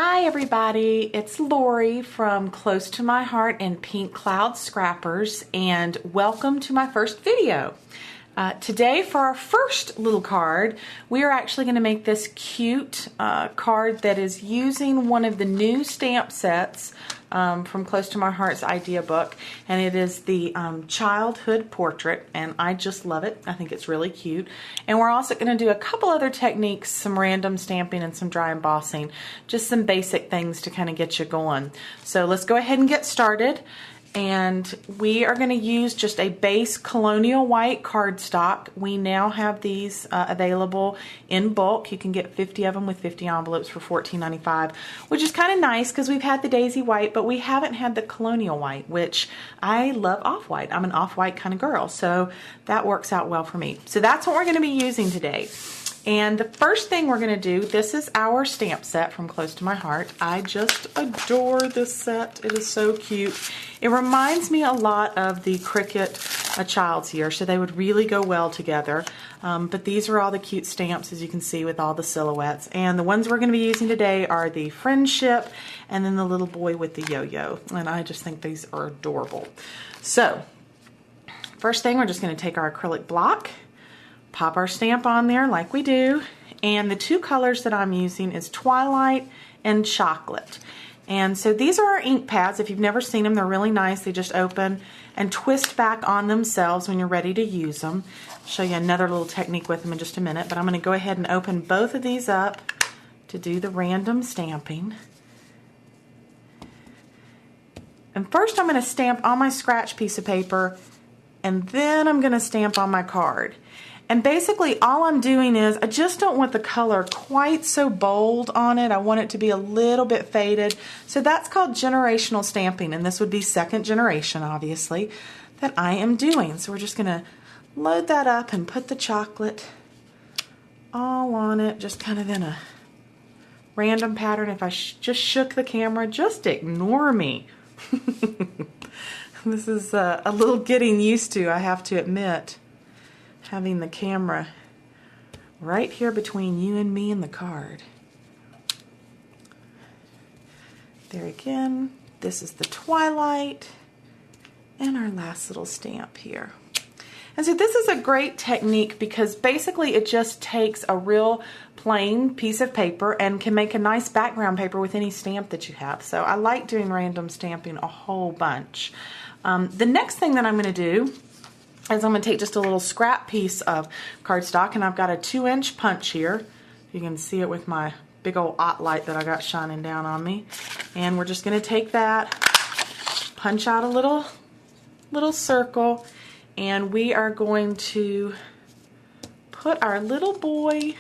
Hi everybody, it's Lori from Close to My Heart and Pink Cloud Scrappers, and welcome to my first video. Today for our first little card, we are actually going to make this cute card that is using one of the new stamp sets from Close to My Heart's idea book, and it is the childhood portrait, and I just love it. I think it's really cute. And we're also going to do a couple other techniques, some random stamping and some dry embossing, just some basic things to kind of get you going. So let's go ahead and get started. And we are going to use just a base colonial white cardstock. We now have these available in bulk. You can get 50 of them with 50 envelopes for $14.95, which is kind of nice because we've had the daisy white, but we haven't had the colonial white, which I love off-white. I'm an off-white kind of girl, so that works out well for me. So that's what we're going to be using today. And the first thing we're going to do, this is our stamp set from Close to My Heart. I just adore this set. It is so cute. It reminds me a lot of the Cricut A Child's Year, so they would really go well together. But these are all the cute stamps, as you can see, with all the silhouettes. And the ones we're going to be using today are the friendship and then the little boy with the yo-yo. And I just think these are adorable. So, first thing, we're just going to take our acrylic block, pop our stamp on there like we do, and the two colors that I'm using is Twilight and Chocolate. And so these are our ink pads. If you've never seen them, they're really nice. They just open and twist back on themselves when you're ready to use them. I'll show you another little technique with them in just a minute, but I'm going to go ahead and open both of these up to do the random stamping. And first I'm going to stamp on my scratch piece of paper, and then I'm going to stamp on my card. And basically all I'm doing is, I just don't want the color quite so bold on it. I want it to be a little bit faded. So that's called generational stamping, and this would be second generation, obviously, that I am doing. So we're just gonna load that up and put the chocolate all on it, just kind of in a random pattern. If I just shook the camera, just ignore me. This is a little getting used to, I have to admit, having the camera right here between you and me and the card. There again, this is the Twilight and our last little stamp here. And so this is a great technique because basically it just takes a real plain piece of paper and can make a nice background paper with any stamp that you have. So I like doing random stamping a whole bunch. The next thing that I'm going to do is I'm going to take just a little scrap piece of cardstock, and I've got a 2-inch punch here. You can see it with my big old light that I got shining down on me. And we're just going to take that, punch out a little circle, and we are going to put our little boy,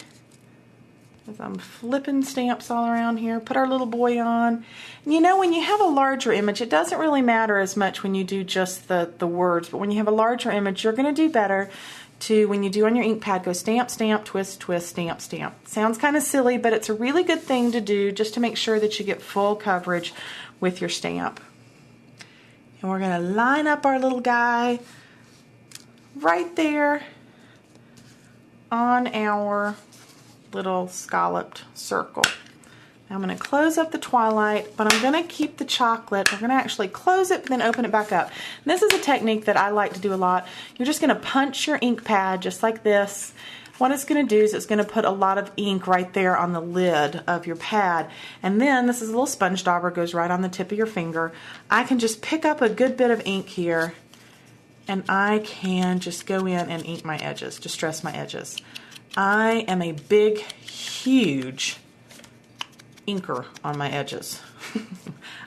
as I'm flipping stamps all around here, put our little boy on. And you know, when you have a larger image, it doesn't really matter as much when you do just the words, but when you have a larger image, you're going to do better to, when you do on your ink pad, go stamp, stamp, twist, twist, stamp, stamp. Sounds kind of silly, but it's a really good thing to do just to make sure that you get full coverage with your stamp. And we're going to line up our little guy right there on our little scalloped circle. Now I'm going to close up the Twilight, but I'm going to keep the chocolate. We're going to actually close it, but then open it back up. And this is a technique that I like to do a lot. You're just going to punch your ink pad just like this. What it's going to do is it's going to put a lot of ink right there on the lid of your pad. And then this is a little sponge dauber, goes right on the tip of your finger. I can just pick up a good bit of ink here, and I can just go in and ink my edges, distress my edges. I am a big, huge inker on my edges.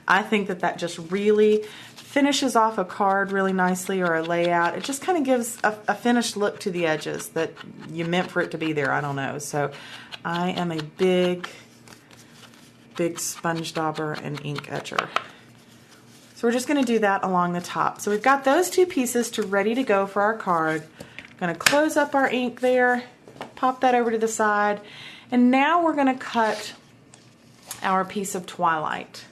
I think that just really finishes off a card really nicely, or a layout. It just kind of gives a finished look to the edges that you meant for it to be there. I don't know. So I am a big, big sponge dauber and ink etcher. So we're just going to do that along the top. So we've got those two pieces ready to go for our card. I'm going to close up our ink there, pop that over to the side, and now we're going to cut our piece of Twilight.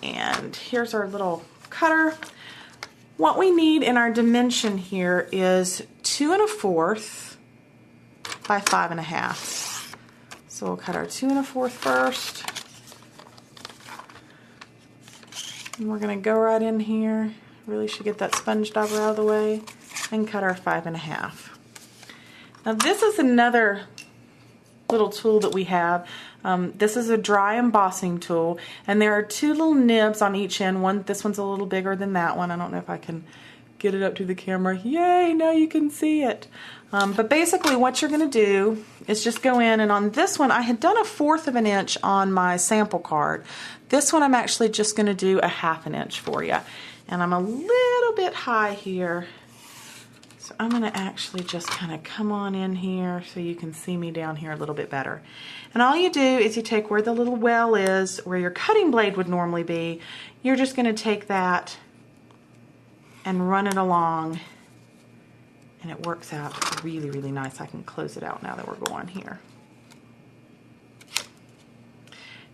And here's our little cutter. What we need in our dimension here is 2 1/4 by 5 1/2. So we'll cut our 2 1/4 first. And we're going to go right in here. Really should get that sponge dauber out of the way. And cut our 5 1/2. Now this is another little tool that we have. This is a dry embossing tool, and there are 2 little nibs on each end. This one's a little bigger than that one. I don't know if I can get it up to the camera. Yay, now you can see it. But basically what you're going to do is just go in, and on this one I had done 1/4 of an inch on my sample card. This one I'm actually just going to do 1/2 inch for you. And I'm a little bit high here. So I'm going to actually just kind of come on in here so you can see me down here a little bit better. And all you do is you take where the little well is, where your cutting blade would normally be, you're just going to take that and run it along, and it works out really, really nice. I can close it out now that we're going here.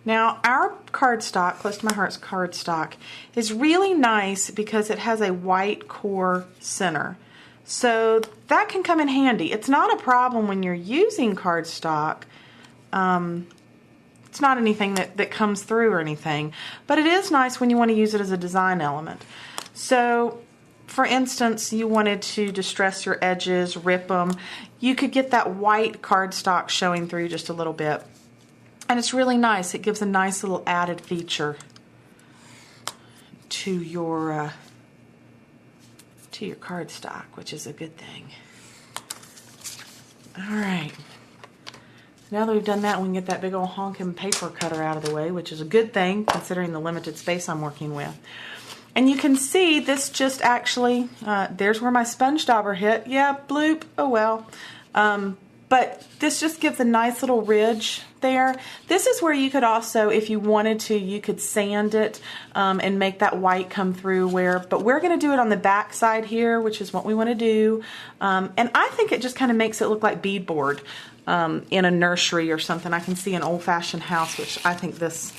Now our cardstock, Close to My Heart's cardstock, is really nice because it has a white core center. So that can come in handy. It's not a problem when you're using cardstock. It's not anything that comes through or anything, but it is nice when you want to use it as a design element. So for instance, you wanted to distress your edges, rip them, you could get that white cardstock showing through just a little bit. And it's really nice. It gives a nice little added feature to your cardstock, which is a good thing. All right. Now that we've done that, we can get that big old honking paper cutter out of the way, which is a good thing considering the limited space I'm working with. And you can see this just actually, there's where my sponge dauber hit. Yeah, bloop, oh well. But this just gives a nice little ridge there. This is where you could also, if you wanted to, you could sand it and make that white come through but we're gonna do it on the back side here, which is what we wanna do. And I think it just kind of makes it look like beadboard in a nursery or something. I can see an old-fashioned house, which I think this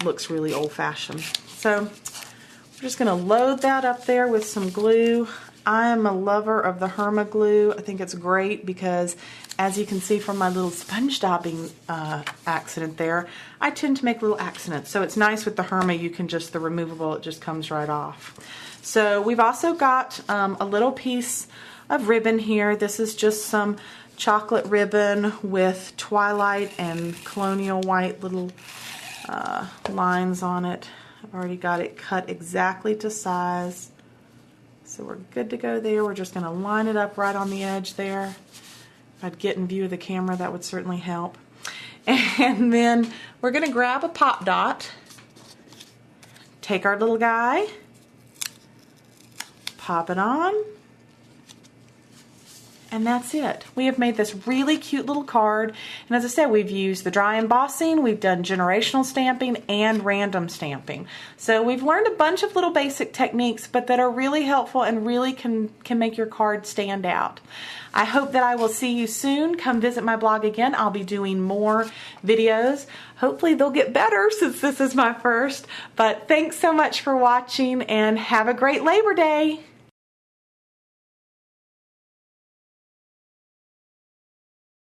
looks really old-fashioned. So we're just gonna load that up there with some glue. I am a lover of the Herma glue. I think it's great because, as you can see from my little sponge daubing accident there, I tend to make little accidents. So it's nice with the Herma, you can just, the removable, it just comes right off. So we've also got a little piece of ribbon here. This is just some chocolate ribbon with twilight and colonial white little lines on it. I've already got it cut exactly to size. So we're good to go there. We're just going to line it up right on the edge there. If I'd get in view of the camera, that would certainly help. And then we're going to grab a pop dot, take our little guy, pop it on, and that's it. We have made this really cute little card, and as I said, we've used the dry embossing, we've done generational stamping, and random stamping. So we've learned a bunch of little basic techniques, but that are really helpful and really can make your card stand out. I hope that I will see you soon. Come visit my blog again. I'll be doing more videos. Hopefully they'll get better since this is my first, but thanks so much for watching, and have a great Labor Day.